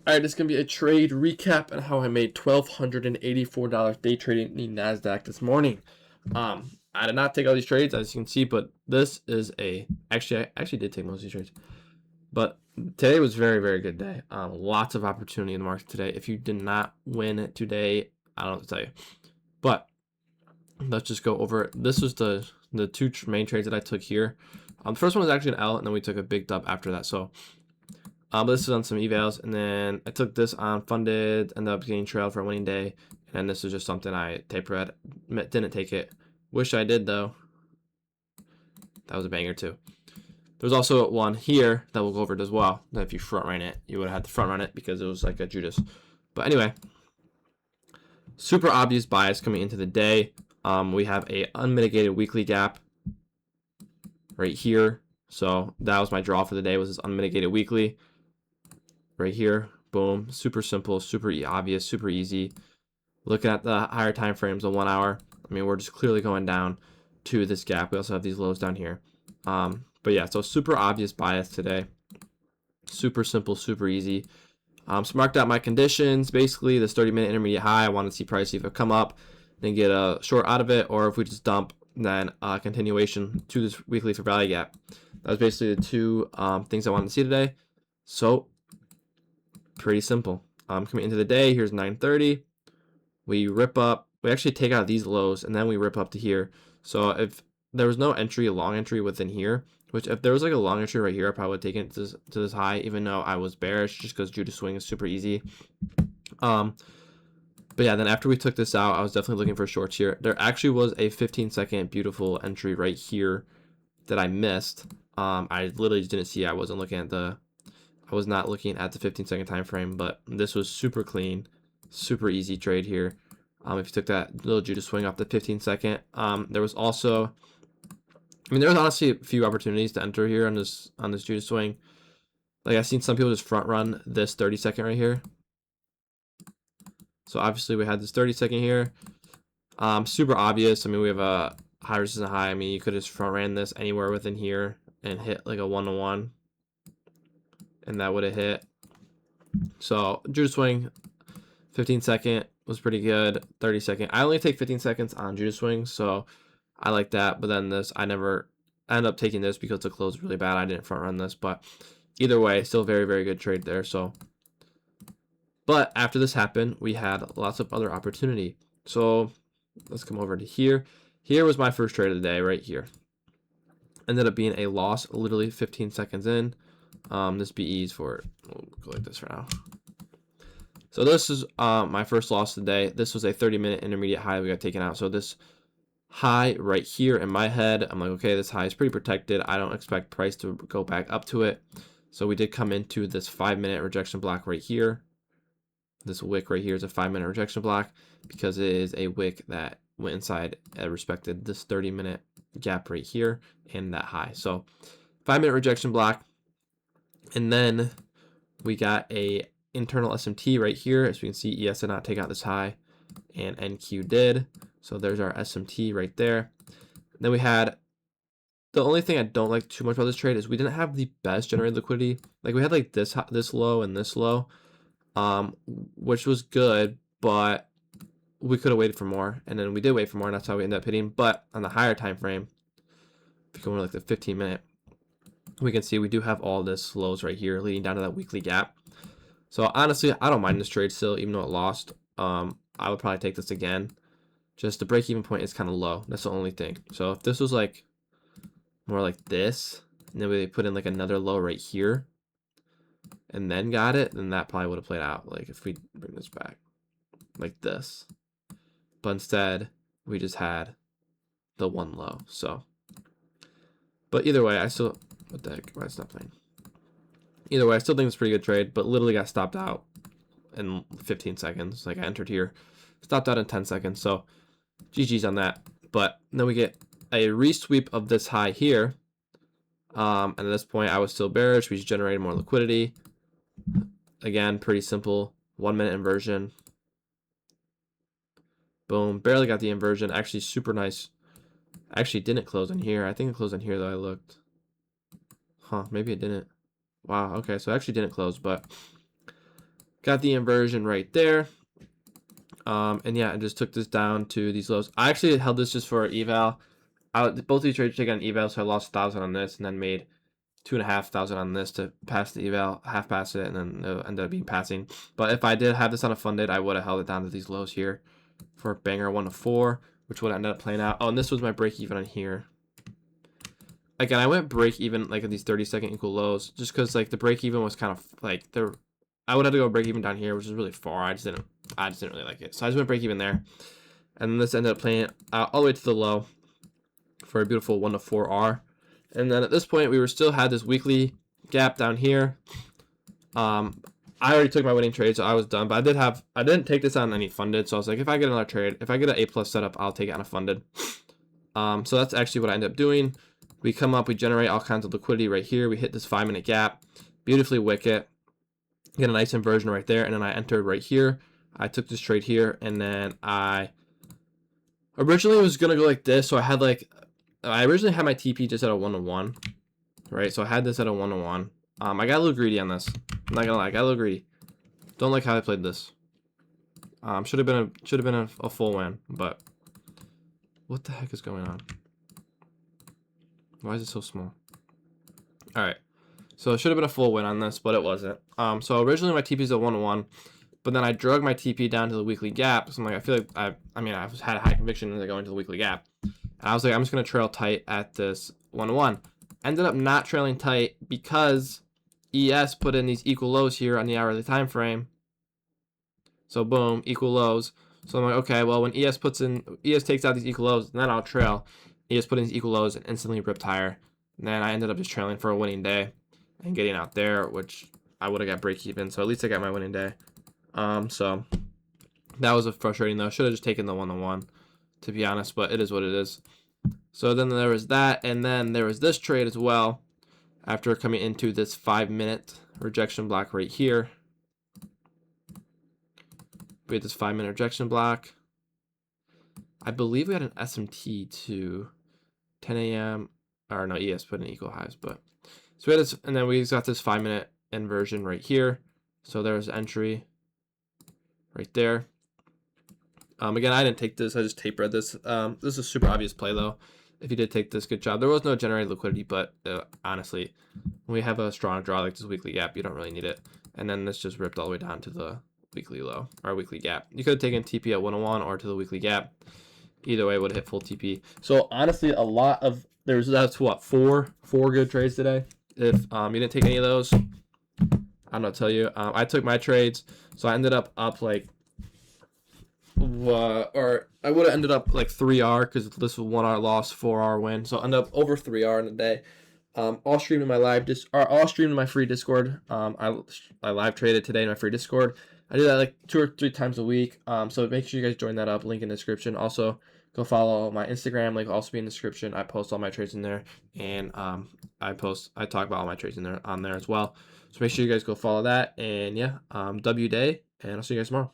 All right, this is gonna be a trade recap on how I made $1,284 day trading the Nasdaq this morning. I did not take all these trades, as you can see, but this is I actually did take most of these trades, but today was a very, very good day. Lots of opportunity in the market today. If you did not win today, I don't know what to tell you. But let's just go over it. This was the two main trades that I took here. The first one was actually an L, and then we took a big dub after that. So this is on some evals, and then I took this on funded, ended up getting trailed for a winning day, and this is just something I tapered. Didn't take it. Wish I did though. That was a banger too. There's also one here that we'll go over it as well. That if you front run it, you would have had to front run it because it was like a Judas. But anyway, super obvious bias coming into the day. We have a unmitigated weekly gap right here. So that was my draw for the day, was this unmitigated weekly right here. Boom. Super simple, super obvious, super easy. Looking at the higher time frames, the 1 hour, I mean, we're just clearly going down to this gap. We also have these lows down here. But yeah, so super obvious bias today. Super simple, super easy. So marked out my conditions. Basically, this 30-minute intermediate high, I want to see price either come up and get a short out of it, or if we just dump, then continuation to this weekly for value gap. That was basically the two things I wanted to see today. So pretty simple. Coming into the day, here's 9:30. We rip up. We actually take out these lows, and then we rip up to here. So if there was no entry, a long entry within here, which if there was like a long entry right here, I probably would take it to this high, even though I was bearish, just because Judas swing is super easy. But yeah, then after we took this out, I was definitely looking for shorts here. There actually was a 15-second beautiful entry right here that I missed. I literally just didn't see. I was not looking at the 15-second time frame, but this was super clean, super easy trade here. If you took that little Judas swing off the 15-second, there was also, I mean, there was honestly a few opportunities to enter here on this Judas swing. Like I've seen some people just front run this 30-second right here. So obviously we had this 30-second here. Super obvious. I mean, we have a high resistance high. I mean, you could just front ran this anywhere within here and hit like a 1-to-1, and that would have hit. So Judas swing, 15-second was pretty good. 30-second. I only take 15 seconds on Judas swing, so I like that. But then this, I ended up taking this because the close was really bad. I didn't front run this, but either way, still very, very good trade there. So, but after this happened, we had lots of other opportunity. So let's come over to here. Here was my first trade of the day right here. Ended up being a loss literally 15 seconds in. This BE's for, we'll go like this for now. So this is my first loss of the day. This was a 30-minute intermediate high we got taken out. So this high right here in my head, I'm like, okay, this high is pretty protected. I don't expect price to go back up to it. So we did come into this 5-minute rejection block right here. This wick right here is a 5-minute rejection block because it is a wick that went inside and respected this 30-minute gap right here and that high. So 5-minute rejection block. And then we got a internal SMT right here. As we can see, ES did not take out this high and NQ did. So there's our SMT right there. And then we had, the only thing I don't like too much about this trade is we didn't have the best generated liquidity. Like we had like this low and this low, which was good, but we could have waited for more, and then we did wait for more, and that's how we ended up hitting. But on the higher time frame, if you go into like the 15-minute, we can see we do have all this lows right here leading down to that weekly gap. So honestly, I don't mind this trade still, even though it lost. I would probably take this again. Just the break-even point is kind of low. That's the only thing. So if this was like more like this, and then we put in like another low right here, and then got it, then that probably would have played out. Like if we bring this back like this, but instead we just had the one low. So, but either way, I still, what the heck, why it's not playing? Either way, I still think it's a pretty good trade, but literally got stopped out in 15 seconds. Like I entered here, stopped out in 10 seconds. So GG's on that. But then we get a resweep of this high here. And at this point, I was still bearish. We just generated more liquidity. Again, pretty simple. 1-minute inversion. Boom. Barely got the inversion. Actually, super nice. Actually, didn't close in here. I think it closed in here, though. I looked. Huh. Maybe it didn't. Wow. Okay. So it actually didn't close, but got the inversion right there. And yeah, I just took this down to these lows. I actually held this just for eval. Both these trades taken on eval, so I lost 1,000 on this and then made 2,500 on this to pass the eval, half pass it, and then it ended up being passing. But if I did have this on a funded, I would have held it down to these lows here for a banger 1 to 4, which would have ended up playing out. Oh, and this was my break even on here. Again, I went break even like at these 30-second equal lows just because like the break even was kind of like there. I would have to go break even down here, which is really far. I just didn't really like it, so I just went break even there, and then this ended up playing all the way to the low for a beautiful 1 to 4R. And then at this point, we still had this weekly gap down here. I already took my winning trade, so I was done. But I didn't take this on any funded, so I was like, if I get another trade, if I get an A+ setup, I'll take it on a funded. So that's actually what I ended up doing. We come up, we generate all kinds of liquidity right here. We hit this 5-minute gap, beautifully wick it, get a nice inversion right there, and then I entered right here. I took this trade here, and then I originally was gonna go like this, so I originally had my TP just at a 1 to 1, right? So I had this at a 1 to 1. I got a little greedy on this. I'm not gonna lie, I got a little greedy. Don't like how I played this. Should have been a full win, but what the heck is going on? Why is it so small? All right, so it should have been a full win on this, but it wasn't. So originally my TP is a 1 to 1, but then I drug my TP down to the weekly gap. So I'm like, I feel like I had a high conviction into going to the weekly gap. And I was like, I'm just gonna trail tight at this 1 to 1. Ended up not trailing tight because ES put in these equal lows here on the hourly time frame. So boom, equal lows. So I'm like, okay, well when ES takes out these equal lows, then I'll trail. ES put in these equal lows and instantly ripped higher. And then I ended up just trailing for a winning day and getting out there, which I would have got break even. So at least I got my winning day. So that was frustrating though. Should have just taken the 1 to 1, to be honest, but it is what it is. So then there was that, and then there was this trade as well after coming into this 5-minute rejection block right here. We had this 5-minute rejection block. I believe we had an SMT to 10 a.m. or no, ES put in equal highs, but so we had this, and then we got this 5-minute inversion right here. So there's entry right there. Again, I didn't take this. I just tape read this. This is a super obvious play though. If you did take this, good job. There was no generated liquidity, but honestly, when we have a strong draw like this weekly gap, you don't really need it. And then this just ripped all the way down to the weekly low or weekly gap. You could have taken TP at 1 to 1 or to the weekly gap. Either way, would have hit full TP. So honestly, a lot of that's what four good trades today. If you didn't take any of those, I'm not tell you. I took my trades, so I ended up like. Or I would have ended up like 3R because this was 1R loss, 4R win. So I ended up over 3R in a day. All streamed in my all streamed in my free Discord. I live traded today in my free Discord. I do that like 2 or 3 times a week. So make sure you guys join that up. Link in the description. Also, go follow my Instagram. Link will also be in the description. I post all my trades in there, and I talk about all my trades in there on there as well. So make sure you guys go follow that. And yeah, W day, and I'll see you guys tomorrow.